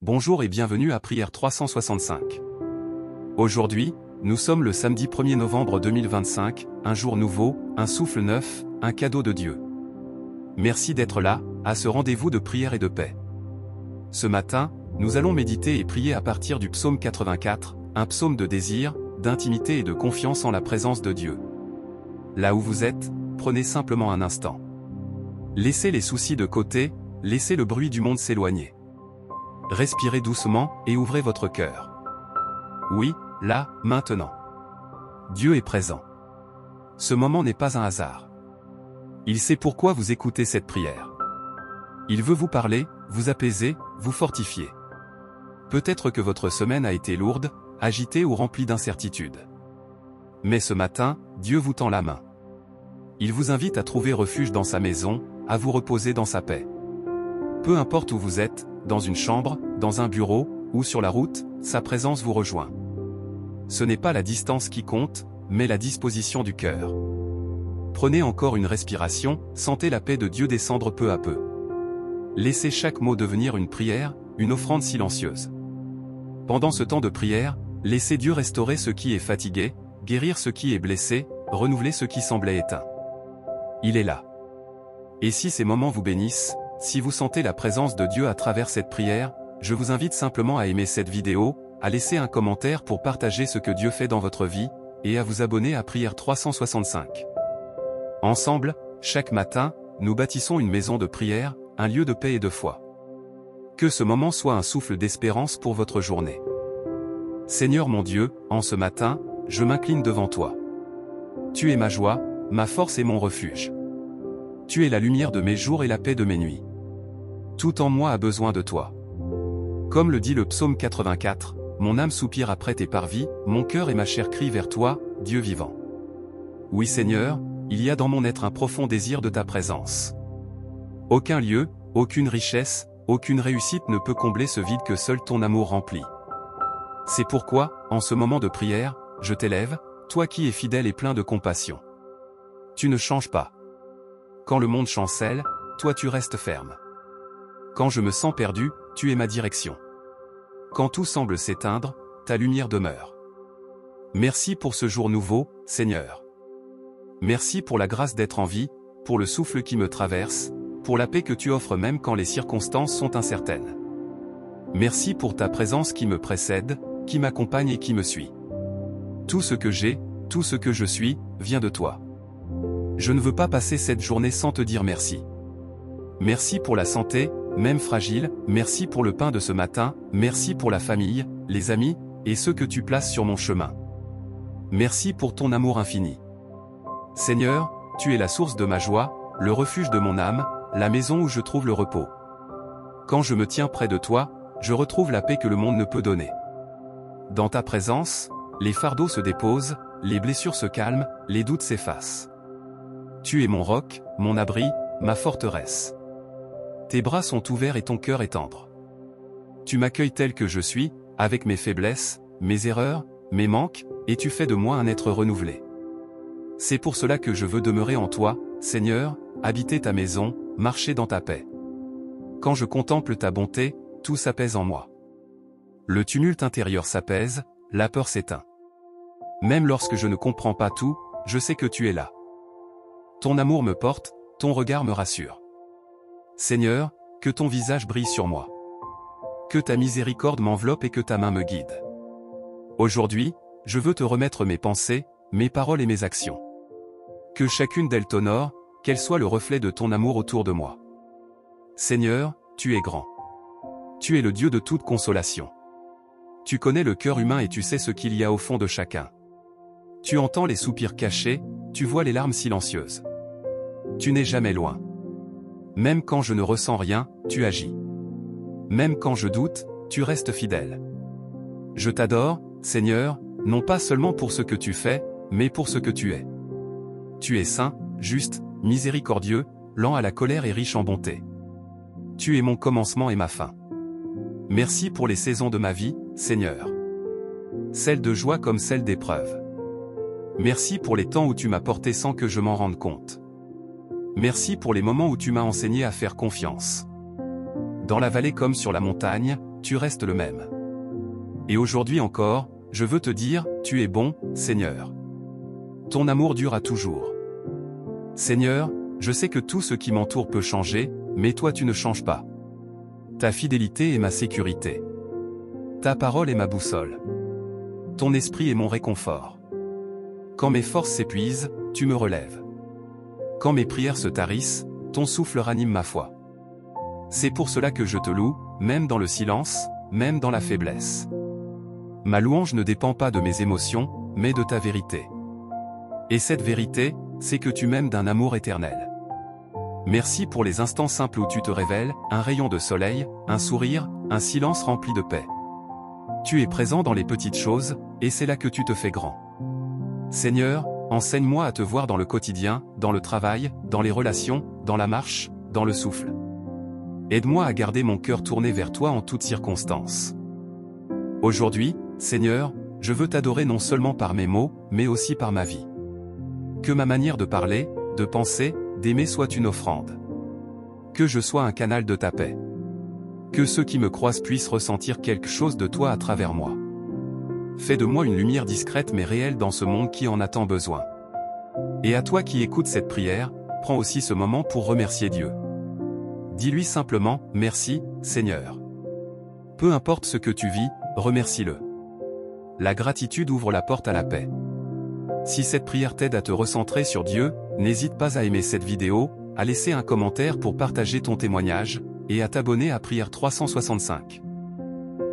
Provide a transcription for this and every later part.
Bonjour et bienvenue à Prière 365. Aujourd'hui, nous sommes le samedi 1er novembre 2025, un jour nouveau, un souffle neuf, un cadeau de Dieu. Merci d'être là, à ce rendez-vous de prière et de paix. Ce matin, nous allons méditer et prier à partir du psaume 84, un psaume de désir, d'intimité et de confiance en la présence de Dieu. Là où vous êtes, prenez simplement un instant. Laissez les soucis de côté, laissez le bruit du monde s'éloigner. Respirez doucement et ouvrez votre cœur. Oui, là, maintenant. Dieu est présent. Ce moment n'est pas un hasard. Il sait pourquoi vous écoutez cette prière. Il veut vous parler, vous apaiser, vous fortifier. Peut-être que votre semaine a été lourde, agitée ou remplie d'incertitudes. Mais ce matin, Dieu vous tend la main. Il vous invite à trouver refuge dans sa maison, à vous reposer dans sa paix. Peu importe où vous êtes, dans une chambre, dans un bureau, ou sur la route, sa présence vous rejoint. Ce n'est pas la distance qui compte, mais la disposition du cœur. Prenez encore une respiration, sentez la paix de Dieu descendre peu à peu. Laissez chaque mot devenir une prière, une offrande silencieuse. Pendant ce temps de prière, laissez Dieu restaurer ce qui est fatigué, guérir ce qui est blessé, renouveler ce qui semblait éteint. Il est là. Et si ces moments vous bénissent, si vous sentez la présence de Dieu à travers cette prière, je vous invite simplement à aimer cette vidéo, à laisser un commentaire pour partager ce que Dieu fait dans votre vie, et à vous abonner à Prière 365. Ensemble, chaque matin, nous bâtissons une maison de prière, un lieu de paix et de foi. Que ce moment soit un souffle d'espérance pour votre journée. Seigneur mon Dieu, en ce matin, je m'incline devant toi. Tu es ma joie, ma force et mon refuge. Tu es la lumière de mes jours et la paix de mes nuits. Tout en moi a besoin de toi. Comme le dit le psaume 84, mon âme soupire après tes parvis, mon cœur et ma chair crient vers toi, Dieu vivant. Oui Seigneur, il y a dans mon être un profond désir de ta présence. Aucun lieu, aucune richesse, aucune réussite ne peut combler ce vide que seul ton amour remplit. C'est pourquoi, en ce moment de prière, je t'élève, toi qui es fidèle et plein de compassion. Tu ne changes pas. Quand le monde chancelle, toi tu restes ferme. Quand je me sens perdu, tu es ma direction. Quand tout semble s'éteindre, ta lumière demeure. Merci pour ce jour nouveau, Seigneur. Merci pour la grâce d'être en vie, pour le souffle qui me traverse, pour la paix que tu offres même quand les circonstances sont incertaines. Merci pour ta présence qui me précède, qui m'accompagne et qui me suit. Tout ce que j'ai, tout ce que je suis, vient de toi. Je ne veux pas passer cette journée sans te dire merci. Merci pour la santé, même fragile, merci pour le pain de ce matin, merci pour la famille, les amis, et ceux que tu places sur mon chemin. Merci pour ton amour infini. Seigneur, tu es la source de ma joie, le refuge de mon âme, la maison où je trouve le repos. Quand je me tiens près de toi, je retrouve la paix que le monde ne peut donner. Dans ta présence, les fardeaux se déposent, les blessures se calment, les doutes s'effacent. Tu es mon roc, mon abri, ma forteresse. Tes bras sont ouverts et ton cœur est tendre. Tu m'accueilles tel que je suis, avec mes faiblesses, mes erreurs, mes manques, et tu fais de moi un être renouvelé. C'est pour cela que je veux demeurer en toi, Seigneur, habiter ta maison, marcher dans ta paix. Quand je contemple ta bonté, tout s'apaise en moi. Le tumulte intérieur s'apaise, la peur s'éteint. Même lorsque je ne comprends pas tout, je sais que tu es là. Ton amour me porte, ton regard me rassure. Seigneur, que ton visage brille sur moi. Que ta miséricorde m'enveloppe et que ta main me guide. Aujourd'hui, je veux te remettre mes pensées, mes paroles et mes actions. Que chacune d'elles t'honore, qu'elle soit le reflet de ton amour autour de moi. Seigneur, tu es grand. Tu es le Dieu de toute consolation. Tu connais le cœur humain et tu sais ce qu'il y a au fond de chacun. Tu entends les soupirs cachés, tu vois les larmes silencieuses. Tu n'es jamais loin. Même quand je ne ressens rien, tu agis. Même quand je doute, tu restes fidèle. Je t'adore, Seigneur, non pas seulement pour ce que tu fais, mais pour ce que tu es. Tu es saint, juste, miséricordieux, lent à la colère et riche en bonté. Tu es mon commencement et ma fin. Merci pour les saisons de ma vie, Seigneur. Celles de joie comme celles d'épreuve. Merci pour les temps où tu m'as porté sans que je m'en rende compte. Merci pour les moments où tu m'as enseigné à faire confiance. Dans la vallée comme sur la montagne, tu restes le même. Et aujourd'hui encore, je veux te dire, tu es bon, Seigneur. Ton amour durera toujours. Seigneur, je sais que tout ce qui m'entoure peut changer, mais toi tu ne changes pas. Ta fidélité est ma sécurité. Ta parole est ma boussole. Ton esprit est mon réconfort. Quand mes forces s'épuisent, tu me relèves. Quand mes prières se tarissent, ton souffle ranime ma foi. C'est pour cela que je te loue, même dans le silence, même dans la faiblesse. Ma louange ne dépend pas de mes émotions, mais de ta vérité. Et cette vérité, c'est que tu m'aimes d'un amour éternel. Merci pour les instants simples où tu te révèles, un rayon de soleil, un sourire, un silence rempli de paix. Tu es présent dans les petites choses, et c'est là que tu te fais grand. Seigneur, enseigne-moi à te voir dans le quotidien, dans le travail, dans les relations, dans la marche, dans le souffle. Aide-moi à garder mon cœur tourné vers toi en toutes circonstances. Aujourd'hui, Seigneur, je veux t'adorer non seulement par mes mots, mais aussi par ma vie. Que ma manière de parler, de penser, d'aimer soit une offrande. Que je sois un canal de ta paix. Que ceux qui me croisent puissent ressentir quelque chose de toi à travers moi. Fais de moi une lumière discrète mais réelle dans ce monde qui en a tant besoin. Et à toi qui écoutes cette prière, prends aussi ce moment pour remercier Dieu. Dis-lui simplement, merci, Seigneur. Peu importe ce que tu vis, remercie-le. La gratitude ouvre la porte à la paix. Si cette prière t'aide à te recentrer sur Dieu, n'hésite pas à aimer cette vidéo, à laisser un commentaire pour partager ton témoignage, et à t'abonner à Prière 365.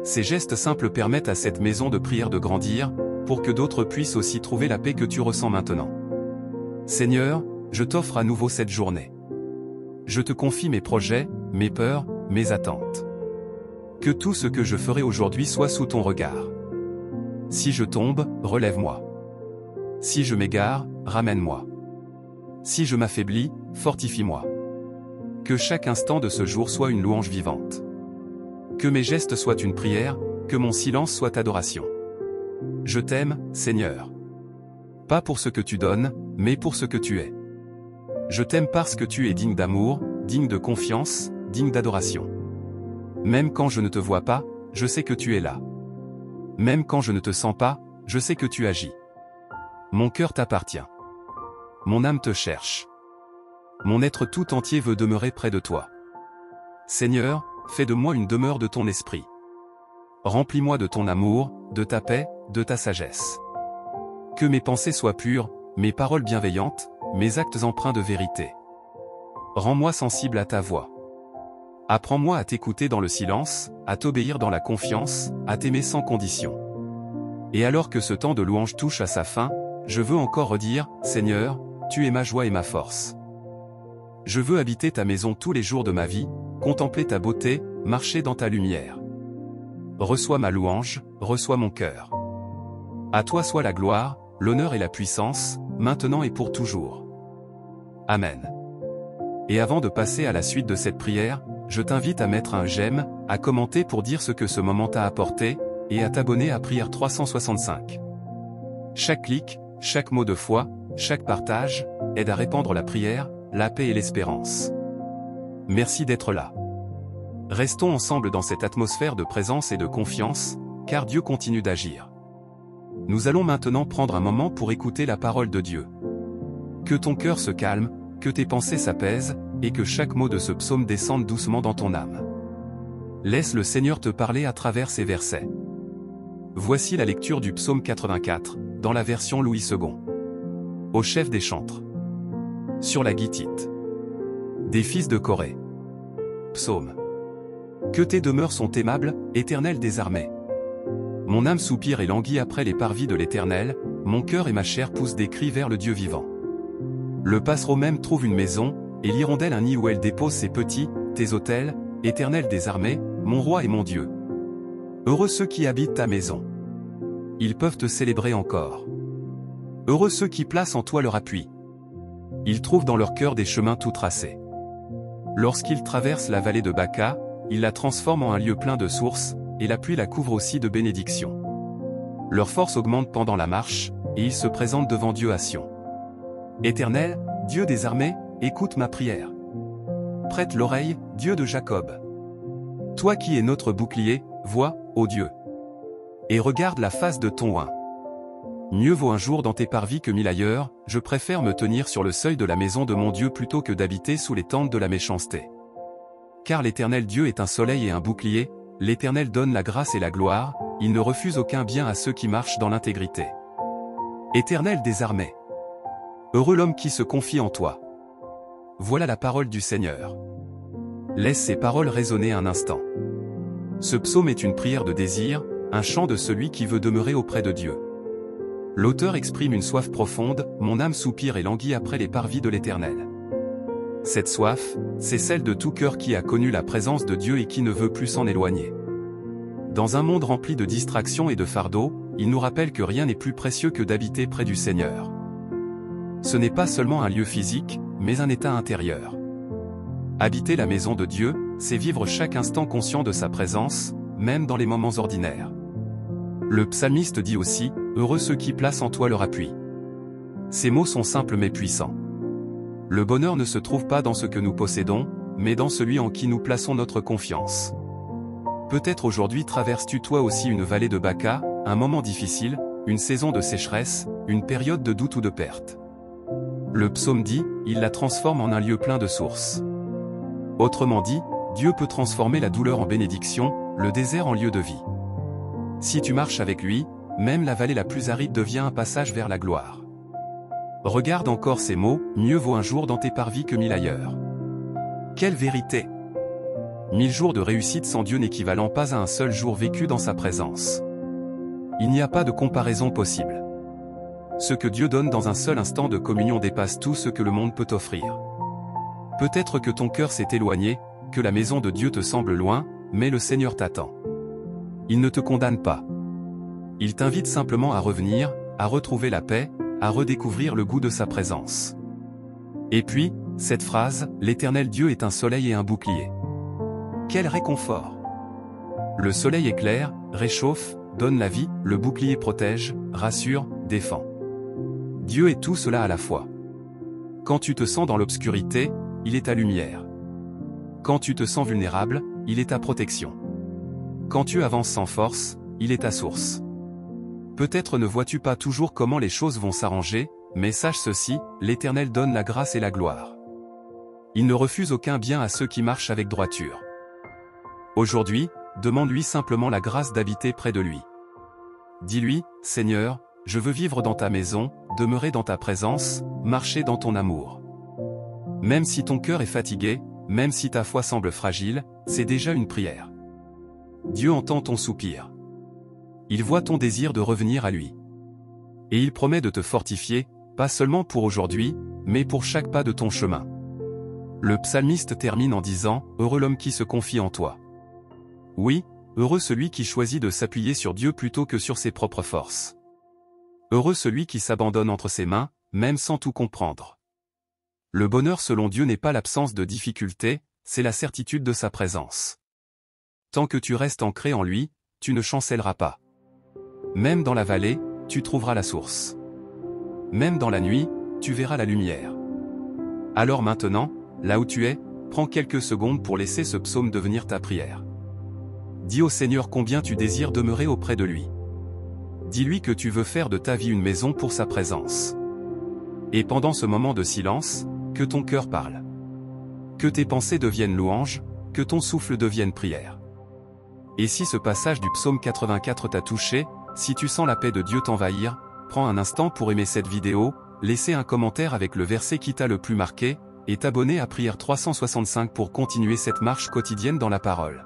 Ces gestes simples permettent à cette maison de prière de grandir, pour que d'autres puissent aussi trouver la paix que tu ressens maintenant. Seigneur, je t'offre à nouveau cette journée. Je te confie mes projets, mes peurs, mes attentes. Que tout ce que je ferai aujourd'hui soit sous ton regard. Si je tombe, relève-moi. Si je m'égare, ramène-moi. Si je m'affaiblis, fortifie-moi. Que chaque instant de ce jour soit une louange vivante. Que mes gestes soient une prière, que mon silence soit adoration. Je t'aime, Seigneur. Pas pour ce que tu donnes, mais pour ce que tu es. Je t'aime parce que tu es digne d'amour, digne de confiance, digne d'adoration. Même quand je ne te vois pas, je sais que tu es là. Même quand je ne te sens pas, je sais que tu agis. Mon cœur t'appartient. Mon âme te cherche. Mon être tout entier veut demeurer près de toi. Seigneur, fais de moi une demeure de ton esprit. Remplis-moi de ton amour, de ta paix, de ta sagesse. Que mes pensées soient pures, mes paroles bienveillantes, mes actes empreints de vérité. Rends-moi sensible à ta voix. Apprends-moi à t'écouter dans le silence, à t'obéir dans la confiance, à t'aimer sans condition. Et alors que ce temps de louange touche à sa fin, je veux encore redire, Seigneur, tu es ma joie et ma force. Je veux habiter ta maison tous les jours de ma vie, contempler ta beauté, marcher dans ta lumière. Reçois ma louange, reçois mon cœur. À toi soit la gloire, l'honneur et la puissance, maintenant et pour toujours. Amen. Et avant de passer à la suite de cette prière, je t'invite à mettre un j'aime, à commenter pour dire ce que ce moment t'a apporté, et à t'abonner à Prière 365. Chaque clic, chaque mot de foi, chaque partage, aide à répandre la prière, la paix et l'espérance. Merci d'être là. Restons ensemble dans cette atmosphère de présence et de confiance, car Dieu continue d'agir. Nous allons maintenant prendre un moment pour écouter la parole de Dieu. Que ton cœur se calme, que tes pensées s'apaisent, et que chaque mot de ce psaume descende doucement dans ton âme. Laisse le Seigneur te parler à travers ces versets. Voici la lecture du psaume 84, dans la version Louis II. Au chef des chantres. Sur la guitite. Des fils de Corée. Psaume. Que tes demeures sont aimables, Éternel des armées. Mon âme soupire et languit après les parvis de l'Éternel, mon cœur et ma chair poussent des cris vers le Dieu vivant. Le passereau même trouve une maison, et l'hirondelle un nid où elle dépose ses petits, tes autels, Éternel des armées, mon roi et mon Dieu. Heureux ceux qui habitent ta maison. Ils peuvent te célébrer encore. Heureux ceux qui placent en toi leur appui. Ils trouvent dans leur cœur des chemins tout tracés. Lorsqu'ils traversent la vallée de Baca, ils la transforment en un lieu plein de sources, et la pluie la couvre aussi de bénédictions. Leur force augmente pendant la marche, et ils se présentent devant Dieu à Sion. Éternel, Dieu des armées, écoute ma prière. Prête l'oreille, Dieu de Jacob. Toi qui es notre bouclier, vois, ô Dieu. Et regarde la face de ton oint. Mieux vaut un jour dans tes parvis que 1000 ailleurs, je préfère me tenir sur le seuil de la maison de mon Dieu plutôt que d'habiter sous les tentes de la méchanceté. Car l'Éternel Dieu est un soleil et un bouclier, l'Éternel donne la grâce et la gloire, il ne refuse aucun bien à ceux qui marchent dans l'intégrité. Éternel des armées. Heureux l'homme qui se confie en toi. Voilà la parole du Seigneur. Laisse ces paroles résonner un instant. Ce psaume est une prière de désir, un chant de celui qui veut demeurer auprès de Dieu. L'auteur exprime une soif profonde, mon âme soupire et languit après les parvis de l'Éternel. Cette soif, c'est celle de tout cœur qui a connu la présence de Dieu et qui ne veut plus s'en éloigner. Dans un monde rempli de distractions et de fardeaux, il nous rappelle que rien n'est plus précieux que d'habiter près du Seigneur. Ce n'est pas seulement un lieu physique, mais un état intérieur. Habiter la maison de Dieu, c'est vivre chaque instant conscient de sa présence, même dans les moments ordinaires. Le psalmiste dit aussi, « Heureux ceux qui placent en toi leur appui ». Ces mots sont simples mais puissants. Le bonheur ne se trouve pas dans ce que nous possédons, mais dans celui en qui nous plaçons notre confiance. Peut-être aujourd'hui traverses-tu toi aussi une vallée de Baca, un moment difficile, une saison de sécheresse, une période de doute ou de perte. Le psaume dit, il la transforme en un lieu plein de sources. Autrement dit, Dieu peut transformer la douleur en bénédiction, le désert en lieu de vie. Si tu marches avec lui, même la vallée la plus aride devient un passage vers la gloire. Regarde encore ces mots, mieux vaut un jour dans tes parvis que 1000 ailleurs. Quelle vérité! 1000 jours de réussite sans Dieu n'équivalent pas à un seul jour vécu dans sa présence. Il n'y a pas de comparaison possible. Ce que Dieu donne dans un seul instant de communion dépasse tout ce que le monde peut offrir. Peut-être que ton cœur s'est éloigné, que la maison de Dieu te semble loin, mais le Seigneur t'attend. Il ne te condamne pas. Il t'invite simplement à revenir, à retrouver la paix, à redécouvrir le goût de sa présence. Et puis, cette phrase, l'Éternel Dieu est un soleil et un bouclier. Quel réconfort! Le soleil éclaire, réchauffe, donne la vie, le bouclier protège, rassure, défend. Dieu est tout cela à la fois. Quand tu te sens dans l'obscurité, il est ta lumière. Quand tu te sens vulnérable, il est ta protection. Quand tu avances sans force, il est ta source. Peut-être ne vois-tu pas toujours comment les choses vont s'arranger, mais sache ceci, l'Éternel donne la grâce et la gloire. Il ne refuse aucun bien à ceux qui marchent avec droiture. Aujourd'hui, demande-lui simplement la grâce d'habiter près de lui. Dis-lui, Seigneur, je veux vivre dans ta maison, demeurer dans ta présence, marcher dans ton amour. Même si ton cœur est fatigué, même si ta foi semble fragile, c'est déjà une prière. Dieu entend ton soupir. Il voit ton désir de revenir à lui. Et il promet de te fortifier, pas seulement pour aujourd'hui, mais pour chaque pas de ton chemin. Le psalmiste termine en disant, « Heureux l'homme qui se confie en toi ». Oui, heureux celui qui choisit de s'appuyer sur Dieu plutôt que sur ses propres forces. Heureux celui qui s'abandonne entre ses mains, même sans tout comprendre. Le bonheur selon Dieu n'est pas l'absence de difficultés, c'est la certitude de sa présence. Tant que tu restes ancré en lui, tu ne chancelleras pas. Même dans la vallée, tu trouveras la source. Même dans la nuit, tu verras la lumière. Alors maintenant, là où tu es, prends quelques secondes pour laisser ce psaume devenir ta prière. Dis au Seigneur combien tu désires demeurer auprès de lui. Dis-lui que tu veux faire de ta vie une maison pour sa présence. Et pendant ce moment de silence, que ton cœur parle. Que tes pensées deviennent louanges, que ton souffle devienne prière. Et si ce passage du psaume 84 t'a touché, si tu sens la paix de Dieu t'envahir, prends un instant pour aimer cette vidéo, laisser un commentaire avec le verset qui t'a le plus marqué, et t'abonner à Prière 365 pour continuer cette marche quotidienne dans la parole.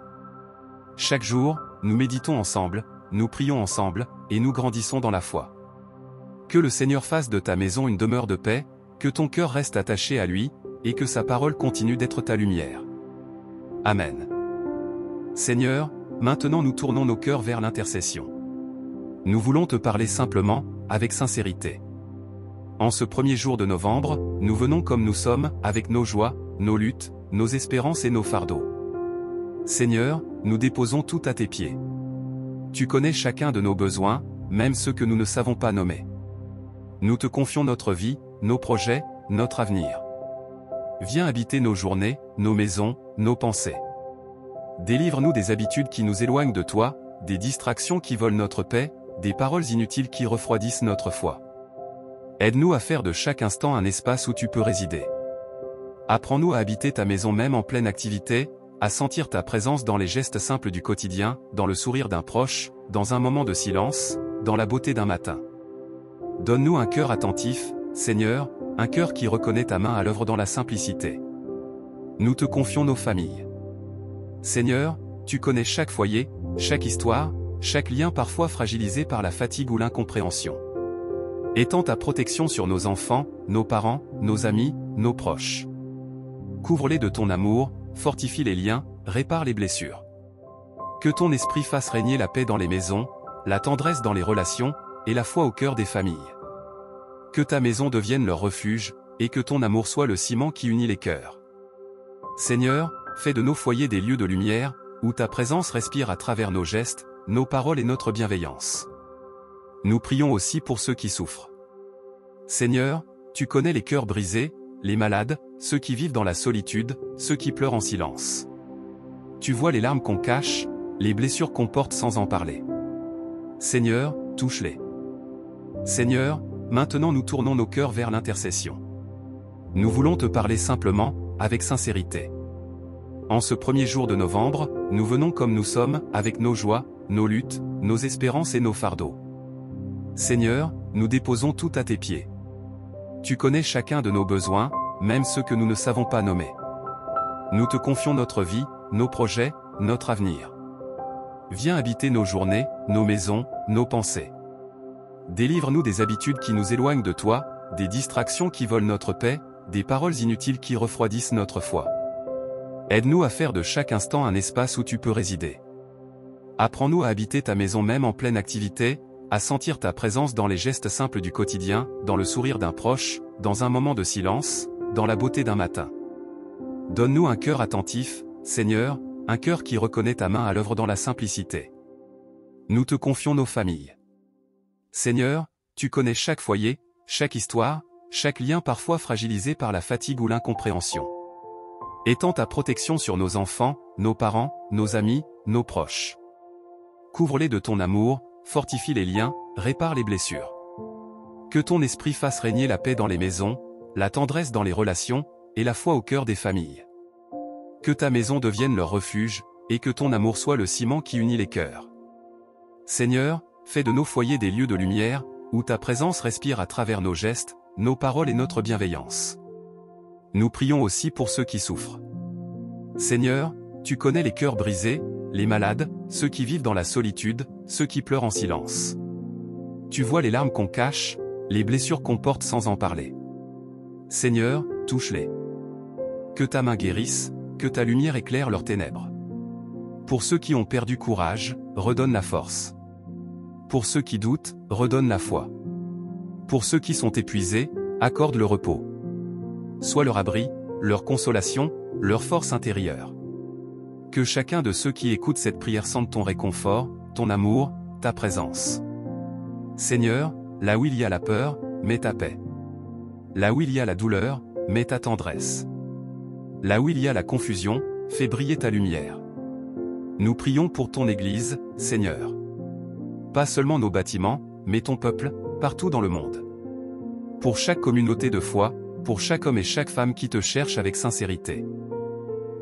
Chaque jour, nous méditons ensemble, nous prions ensemble, et nous grandissons dans la foi. Que le Seigneur fasse de ta maison une demeure de paix, que ton cœur reste attaché à lui, et que sa parole continue d'être ta lumière. Amen. Seigneur, maintenant nous tournons nos cœurs vers l'intercession. Nous voulons te parler simplement, avec sincérité. En ce premier jour de novembre, nous venons comme nous sommes, avec nos joies, nos luttes, nos espérances et nos fardeaux. Seigneur, nous déposons tout à tes pieds. Tu connais chacun de nos besoins, même ceux que nous ne savons pas nommer. Nous te confions notre vie, nos projets, notre avenir. Viens habiter nos journées, nos maisons, nos pensées. Délivre-nous des habitudes qui nous éloignent de toi, des distractions qui volent notre paix, des paroles inutiles qui refroidissent notre foi. Aide-nous à faire de chaque instant un espace où tu peux résider. Apprends-nous à habiter ta maison même en pleine activité, à sentir ta présence dans les gestes simples du quotidien, dans le sourire d'un proche, dans un moment de silence, dans la beauté d'un matin. Donne-nous un cœur attentif, Seigneur, un cœur qui reconnaît ta main à l'œuvre dans la simplicité. Nous te confions nos familles. Seigneur, tu connais chaque foyer, chaque histoire, chaque lien parfois fragilisé par la fatigue ou l'incompréhension. Étends ta protection sur nos enfants, nos parents, nos amis, nos proches. Couvre-les de ton amour, fortifie les liens, répare les blessures. Que ton esprit fasse régner la paix dans les maisons, la tendresse dans les relations, et la foi au cœur des familles. Que ta maison devienne leur refuge, et que ton amour soit le ciment qui unit les cœurs. Seigneur, fais de nos foyers des lieux de lumière, où ta présence respire à travers nos gestes, nos paroles et notre bienveillance. Nous prions aussi pour ceux qui souffrent. Seigneur, tu connais les cœurs brisés, les malades, ceux qui vivent dans la solitude, ceux qui pleurent en silence. Tu vois les larmes qu'on cache, les blessures qu'on porte sans en parler. Seigneur, touche-les. Seigneur, maintenant nous tournons nos cœurs vers l'intercession. Nous voulons te parler simplement, avec sincérité. En ce premier jour de novembre, nous venons comme nous sommes, avec nos joies, nos luttes, nos espérances et nos fardeaux. Seigneur, nous déposons tout à tes pieds. Tu connais chacun de nos besoins, même ceux que nous ne savons pas nommer. Nous te confions notre vie, nos projets, notre avenir. Viens habiter nos journées, nos maisons, nos pensées. Délivre-nous des habitudes qui nous éloignent de toi, des distractions qui volent notre paix, des paroles inutiles qui refroidissent notre foi. Aide-nous à faire de chaque instant un espace où tu peux résider. Apprends-nous à habiter ta maison même en pleine activité, à sentir ta présence dans les gestes simples du quotidien, dans le sourire d'un proche, dans un moment de silence, dans la beauté d'un matin. Donne-nous un cœur attentif, Seigneur, un cœur qui reconnaît ta main à l'œuvre dans la simplicité. Nous te confions nos familles. Seigneur, tu connais chaque foyer, chaque histoire, chaque lien parfois fragilisé par la fatigue ou l'incompréhension. Étends ta protection sur nos enfants, nos parents, nos amis, nos proches. Couvre-les de ton amour, fortifie les liens, répare les blessures. Que ton esprit fasse régner la paix dans les maisons, la tendresse dans les relations, et la foi au cœur des familles. Que ta maison devienne leur refuge, et que ton amour soit le ciment qui unit les cœurs. Seigneur, fais de nos foyers des lieux de lumière, où ta présence respire à travers nos gestes, nos paroles et notre bienveillance. Nous prions aussi pour ceux qui souffrent. Seigneur, tu connais les cœurs brisés, les malades, ceux qui vivent dans la solitude, ceux qui pleurent en silence. Tu vois les larmes qu'on cache, les blessures qu'on porte sans en parler. Seigneur, touche-les. Que ta main guérisse, que ta lumière éclaire leurs ténèbres. Pour ceux qui ont perdu courage, redonne la force. Pour ceux qui doutent, redonne la foi. Pour ceux qui sont épuisés, accorde le repos. Sois leur abri, leur consolation, leur force intérieure. Que chacun de ceux qui écoutent cette prière sente ton réconfort, ton amour, ta présence. Seigneur, là où il y a la peur, mets ta paix. Là où il y a la douleur, mets ta tendresse. Là où il y a la confusion, fais briller ta lumière. Nous prions pour ton Église, Seigneur. Pas seulement nos bâtiments, mais ton peuple, partout dans le monde. Pour chaque communauté de foi, pour chaque homme et chaque femme qui te cherchent avec sincérité.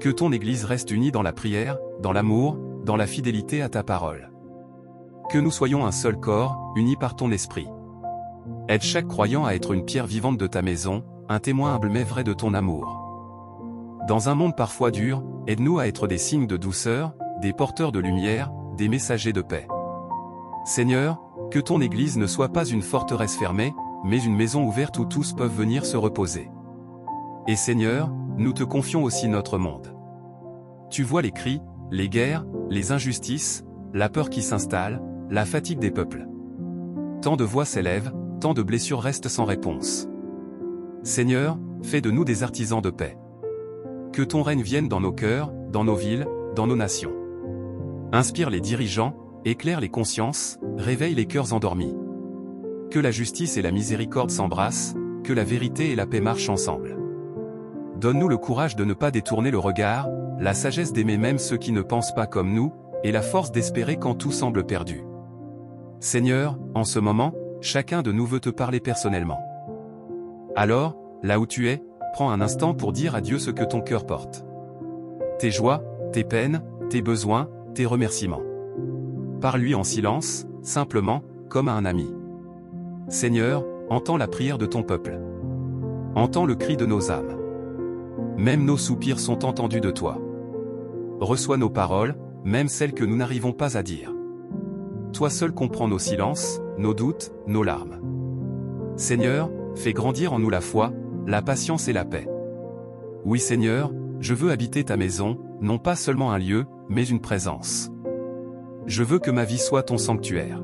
Que ton Église reste unie dans la prière, dans l'amour, dans la fidélité à ta parole. Que nous soyons un seul corps, unis par ton esprit. Aide chaque croyant à être une pierre vivante de ta maison, un témoin humble mais vrai de ton amour. Dans un monde parfois dur, aide-nous à être des signes de douceur, des porteurs de lumière, des messagers de paix. Seigneur, que ton Église ne soit pas une forteresse fermée, mais une maison ouverte où tous peuvent venir se reposer. Et Seigneur, nous te confions aussi notre monde. Tu vois les cris, les guerres, les injustices, la peur qui s'installe, la fatigue des peuples. Tant de voix s'élèvent, tant de blessures restent sans réponse. Seigneur, fais de nous des artisans de paix. Que ton règne vienne dans nos cœurs, dans nos villes, dans nos nations. Inspire les dirigeants, éclaire les consciences, réveille les cœurs endormis. Que la justice et la miséricorde s'embrassent, que la vérité et la paix marchent ensemble. Donne-nous le courage de ne pas détourner le regard, la sagesse d'aimer même ceux qui ne pensent pas comme nous, et la force d'espérer quand tout semble perdu. Seigneur, en ce moment, chacun de nous veut te parler personnellement. Alors, là où tu es, prends un instant pour dire à Dieu ce que ton cœur porte. Tes joies, tes peines, tes besoins, tes remerciements. Parle-lui en silence, simplement, comme à un ami. Seigneur, entends la prière de ton peuple. Entends le cri de nos âmes. Même nos soupirs sont entendus de toi. Reçois nos paroles, même celles que nous n'arrivons pas à dire. Toi seul comprends nos silences, nos doutes, nos larmes. Seigneur, fais grandir en nous la foi, la patience et la paix. Oui Seigneur, je veux habiter ta maison, non pas seulement un lieu, mais une présence. Je veux que ma vie soit ton sanctuaire.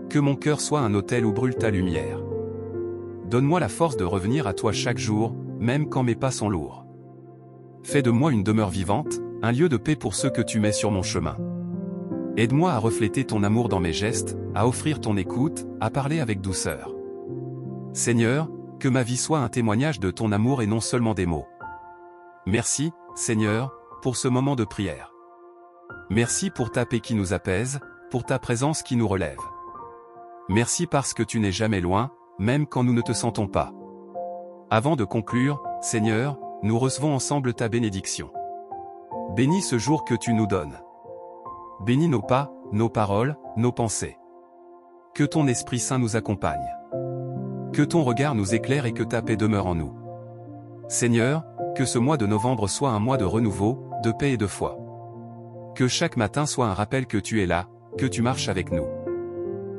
Que mon cœur soit un autel où brûle ta lumière. Donne-moi la force de revenir à toi chaque jour, même quand mes pas sont lourds. Fais de moi une demeure vivante, un lieu de paix pour ceux que tu mets sur mon chemin. Aide-moi à refléter ton amour dans mes gestes, à offrir ton écoute, à parler avec douceur. Seigneur, que ma vie soit un témoignage de ton amour et non seulement des mots. Merci, Seigneur, pour ce moment de prière. Merci pour ta paix qui nous apaise, pour ta présence qui nous relève. Merci parce que tu n'es jamais loin, même quand nous ne te sentons pas. Avant de conclure, Seigneur, nous recevons ensemble ta bénédiction. Bénis ce jour que tu nous donnes. Bénis nos pas, nos paroles, nos pensées. Que ton Esprit Saint nous accompagne. Que ton regard nous éclaire et que ta paix demeure en nous. Seigneur, que ce mois de novembre soit un mois de renouveau, de paix et de foi. Que chaque matin soit un rappel que tu es là, que tu marches avec nous.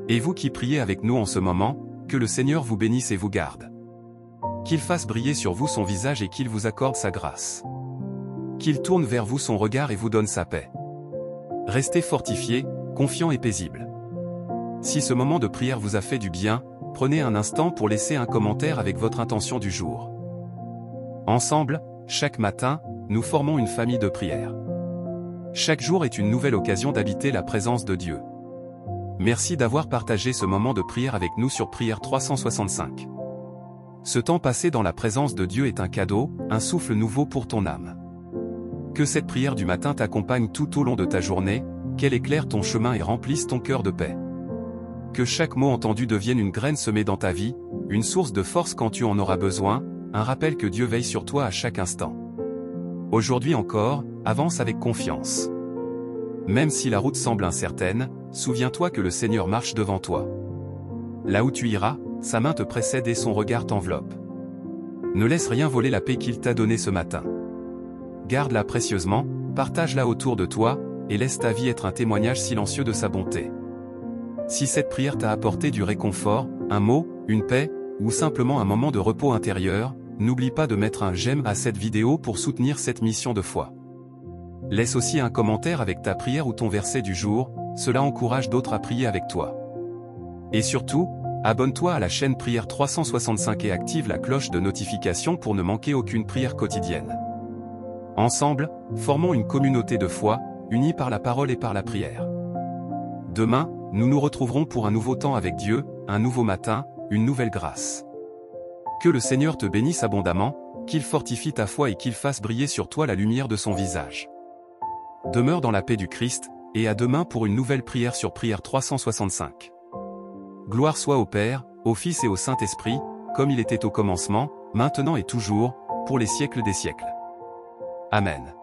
Et vous qui priez avec nous en ce moment, que le Seigneur vous bénisse et vous garde. Qu'il fasse briller sur vous son visage et qu'il vous accorde sa grâce. Qu'il tourne vers vous son regard et vous donne sa paix. Restez fortifiés, confiants et paisibles. Si ce moment de prière vous a fait du bien, prenez un instant pour laisser un commentaire avec votre intention du jour. Ensemble, chaque matin, nous formons une famille de prière. Chaque jour est une nouvelle occasion d'habiter la présence de Dieu. Merci d'avoir partagé ce moment de prière avec nous sur Prière 365. Ce temps passé dans la présence de Dieu est un cadeau, un souffle nouveau pour ton âme. Que cette prière du matin t'accompagne tout au long de ta journée, qu'elle éclaire ton chemin et remplisse ton cœur de paix. Que chaque mot entendu devienne une graine semée dans ta vie, une source de force quand tu en auras besoin, un rappel que Dieu veille sur toi à chaque instant. Aujourd'hui encore, avance avec confiance. Même si la route semble incertaine, souviens-toi que le Seigneur marche devant toi. Là où tu iras, sa main te précède et son regard t'enveloppe. Ne laisse rien voler la paix qu'il t'a donnée ce matin. Garde-la précieusement, partage-la autour de toi, et laisse ta vie être un témoignage silencieux de sa bonté. Si cette prière t'a apporté du réconfort, un mot, une paix, ou simplement un moment de repos intérieur, n'oublie pas de mettre un j'aime à cette vidéo pour soutenir cette mission de foi. Laisse aussi un commentaire avec ta prière ou ton verset du jour, cela encourage d'autres à prier avec toi. Et surtout, abonne-toi à la chaîne Prière 365 et active la cloche de notification pour ne manquer aucune prière quotidienne. Ensemble, formons une communauté de foi, unie par la parole et par la prière. Demain, nous nous retrouverons pour un nouveau temps avec Dieu, un nouveau matin, une nouvelle grâce. Que le Seigneur te bénisse abondamment, qu'il fortifie ta foi et qu'il fasse briller sur toi la lumière de son visage. Demeure dans la paix du Christ, et à demain pour une nouvelle prière sur Prière 365. Gloire soit au Père, au Fils et au Saint-Esprit, comme il était au commencement, maintenant et toujours, pour les siècles des siècles. Amen.